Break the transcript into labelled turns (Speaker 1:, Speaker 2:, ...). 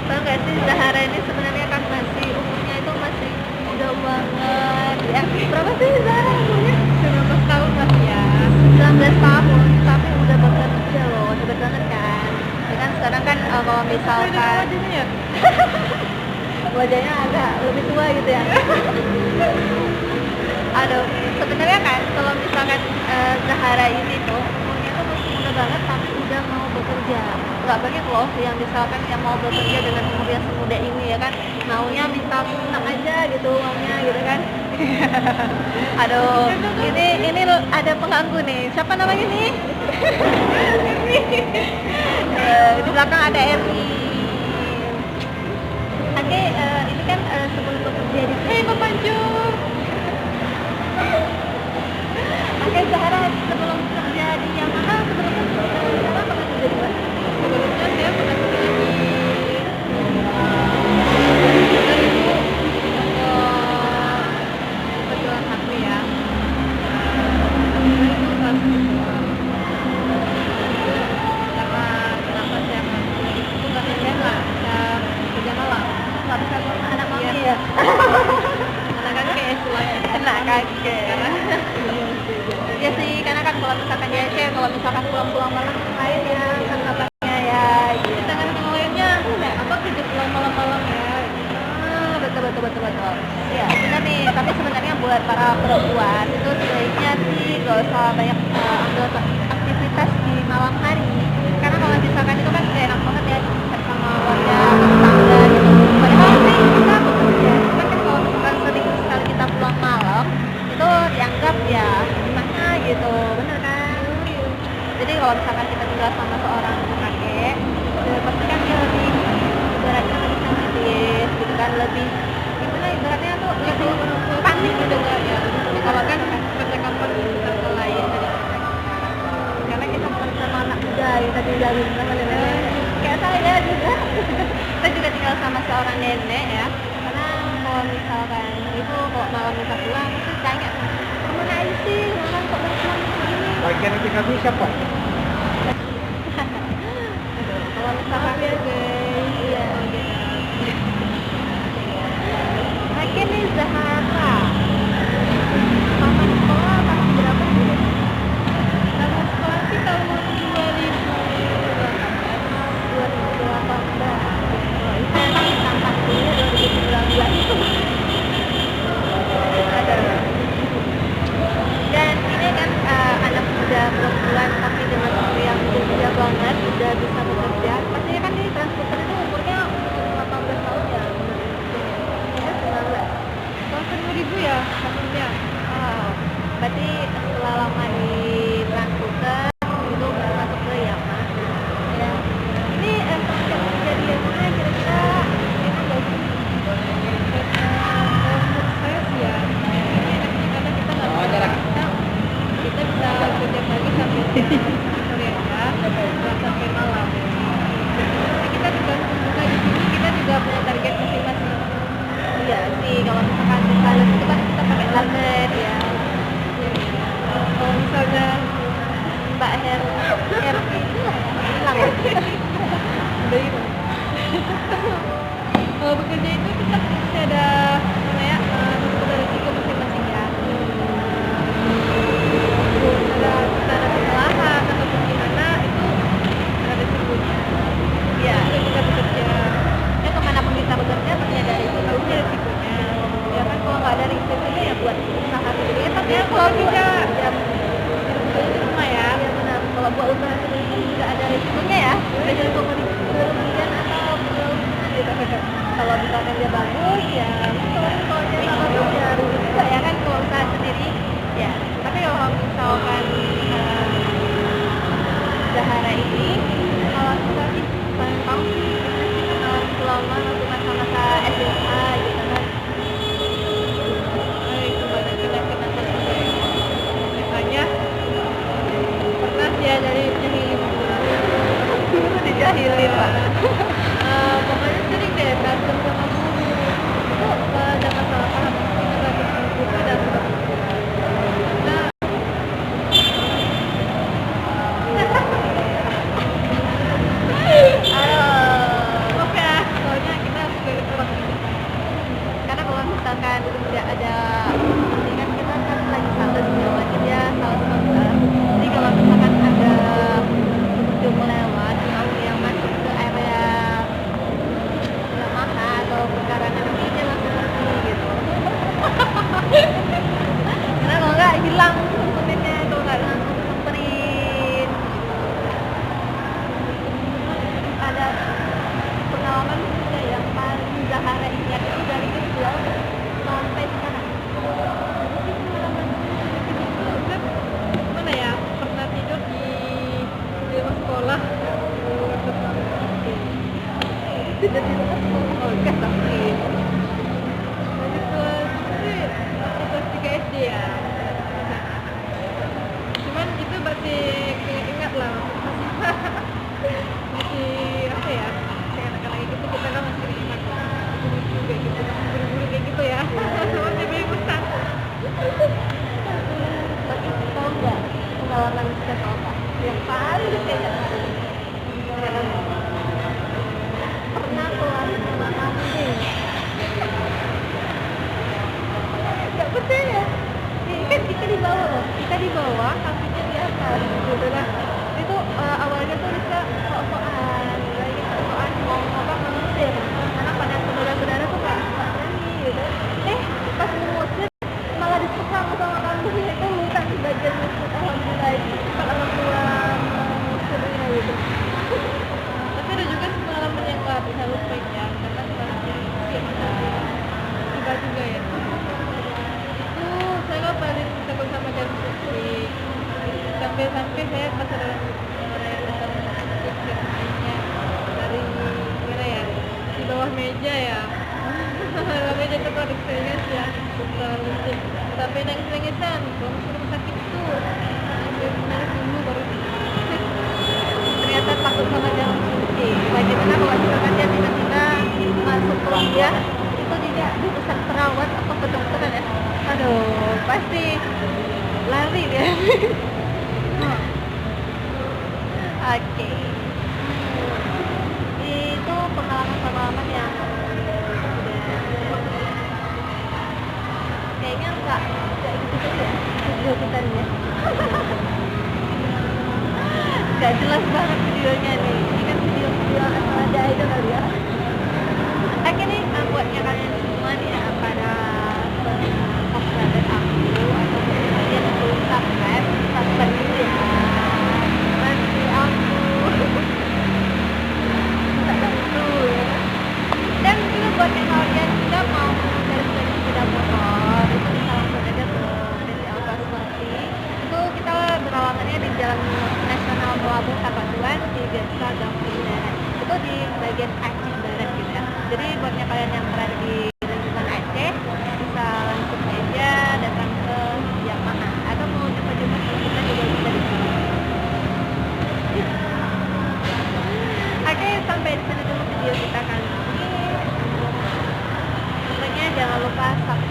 Speaker 1: Tau nggak sih Zahara ini sebenarnya kan masih umurnya itu masih muda banget ya. Berapa sih Zahara umurnya?
Speaker 2: 19 tahun masih ya.
Speaker 1: 19 tahun tapi udah bekerja loh, hebat banget kan. Ya kan sekarang kan kalau misalkan
Speaker 2: Wajahnya ya?
Speaker 1: wajahnya agak lebih tua gitu ya. Aduh, sebenarnya kan kalau misalkan Zahara ini tuh umurnya tuh masih muda banget tapi udah mau bekerja. Nggak banyak loh yang misalkan yang mau bekerja dengan umur yang semuda ini ya kan, maunya minta tunang aja gitu uangnya gitu kan. Aduh, ini ada pengganggu nih. Siapa namanya nih? Di belakang ada Erni. Oke, ini kan sebelum bekerja di sini.
Speaker 2: Papancur.
Speaker 1: Oke, Zahara sebelum kerja di Yamaha, sebelumnya Zahara pernah kerja di mana?
Speaker 2: Sebelumnya saya pernah kerja di penjualan HP ya. Itu pas karena kenapa saya masuk itu karena saya nggak bisa kerja malam.
Speaker 1: Nggak bisa anak mami
Speaker 2: Iya.
Speaker 1: ya?
Speaker 2: Anak kakek istilahnya.
Speaker 1: Anak kakek. Ya sih, karena kan kalau misalkan dia cewek, kalau misalkan pulang-pulang malam lain ya, kan bapaknya ya, gitu.
Speaker 2: Kita kan yang lainnya apa kerja pulang malam-malam ya.
Speaker 1: Betul. Ya, benar nih. Tapi sebenarnya buat para perempuan itu sebaiknya sih gak usah banyak ambil aktivitas di malam hari. Karena kalau misalkan itu kan gak enak banget ya sama keluarga, tetangga gitu. Padahal sih kita bekerja. Cuman kan kalau misalkan sering sekali kita pulang malam, itu dianggap ya gimana gitu, bener kan? Jadi kalau misalkan kita tinggal sama seorang kakek, pasti kan dia lebih ibaratnya lebih sensitif gitu kan, lebih gimana ibaratnya tuh lebih panik gitu kan ya.
Speaker 2: Kalau kan kerja kapan kita lain dari
Speaker 1: Karena kita bukan sama anak muda yang tadi jalin sama nenek kayak saya juga. Kita juga tinggal sama seorang nenek ya. Karena kalau misalkan itu kalau malam kita pulang itu tanya kemana aja sih malam kok baru pulang begini.
Speaker 3: Bagian itu kami siapa?
Speaker 1: Kalau misalkan
Speaker 2: ya guys.
Speaker 1: iya Makin nih Zahara taman sekolah tahun berapa sih?
Speaker 2: Taman sekolah sih tahun
Speaker 1: 2018. Kalau itu emang tamat dulu 2019. Ada. Dan ini kan anak muda perempuan tapi dengan umur yang muda banget udah bisa bekerja. Pastinya kan di transporter itu umurnya 18 tahun ya. Ya 19.
Speaker 2: tahun 2000 ya tahunnya.
Speaker 1: Wow. Berarti setelah lama di transporter itu baru masuk ke Yamaha. Ya. Ini sampai kerja di Yamaha kira-kira enak gak sih?
Speaker 2: Menurut saya sih ya ini enaknya karena kita nggak kita bisa kerja pagi sampai sore ya nggak sampai malam. Jadi kita tergantung juga di sini kita juga punya target masing-masing.
Speaker 1: Iya sih, kalau misalkan di Thailand itu kan kita pakai target ya.
Speaker 2: Kalau misalnya
Speaker 1: Mbak Hervi hilang ya?
Speaker 2: udah itu kalau bekerja itu kita pasti ada namanya ada risiko masing-masing ya. Ada kesalahan ataupun gimana itu ada risikonya.
Speaker 1: Iya.
Speaker 2: Kalau kita bekerja
Speaker 1: Ya kemanapun kita bekerja pasti ada risikonya.
Speaker 2: pasti risikonya.
Speaker 1: Ya kan kalau nggak ada risikonya ya buat usaha sendiri. Tapi
Speaker 2: Ya
Speaker 1: kalau
Speaker 2: kalau bisa
Speaker 1: jam
Speaker 2: di rumah ya.
Speaker 1: ya benar. Kalau buat usaha sendiri juga ada risikonya ya. Risiko kerugian atau keuntungan gitu. Kalau misalkan dia bagus ya untung, kalau dia nggak bagus ya rugi juga ya kan kalau usaha sendiri. Ya. Tapi kalau misalkan Zahara ini kalau kita sih paling tahu sih kita sih kenal selama waktu masa-masa SMA gitu kan.
Speaker 2: Itu banyak kenangan makanya pernah sih ya dari jahilin
Speaker 1: Dulu dijahilin Pak.
Speaker 2: pokoknya sering deh berantem sama guru itu ada masalah paham kita berantem sama guru ada nah
Speaker 1: Aduh.
Speaker 2: maaf ya kalau Oh, gas tapi. Lanjut kelas sih, waktu kelas 3 SD ya. Cuman itu masih ingat lah, masih apa ya? Kayak anak-anak gitu kita kan masih ingat lucu kayak gitu, buru-buru kayak gitu ya. Masih banyak pesan.
Speaker 1: Tapi tahu nggak pengalaman sekolah yang paling kayaknya pernah keluar sama kambing. Nggak percaya? Ini kan kita di bawah, kambingnya di atas, gitu lah. Itu awalnya tuh bisa sok-sokan, lagi sok-sokan mau apa mengusir, karena pada saudara-saudara tuh nggak berani, gitu. Pas mengusir malah diserang sama kambing itu luka di bagian lutut. Alhamdulillah itu cepat orang tua mengusirnya gitu.
Speaker 2: Tapi ada juga pengalaman yang nggak bisa lupain ya, karena sekarang kita tiba juga ya. Itu saya kan paling takut sama jarum suntik. Sampai-sampai saya pas ada yang datang suntik jarum dari mana ya, di bawah meja ya. Bawah meja itu kalau saya ya, suntik. Sampai nangis-nangisan, kalau masuk rumah sakit itu nangis dulu baru
Speaker 1: Ternyata takut sama jarum suntik. Bagaimana kalau misalkan dia tiba-tiba masuk kuliah itu tidak jurusan perawat atau kedokteran ya? Aduh, pasti lari dia. Oke. Itu pengalaman-pengalaman yang udah kayaknya nggak gitu ya video kita nih ya. Nggak jelas banget videonya nih. Ini kan video asal ada aja kali ya. Oke nih, buatnya kalian semua nih ya, pada subscriber aku atau kalian yang belum subscribe dulu ya. Nanti aku minta bantu ya. Dan juga buat yang kalian juga mau dari sepeda motor itu bisa langsung aja ke PT Alfa Seperti itu. Kita beralamannya di Jalan Nasional Melabung Tapanduan di Desa Gangkudaran, itu di bagian Aceh Barat gitu ya. Jadi buatnya kalian yang berada di lingkungan Aceh bisa langsung aja datang ke Yamaha atau mau jemput-jemput kita juga bisa di sini. Oke, sampai di sini dulu video kita kali ini. Pokoknya jangan lupa subscribe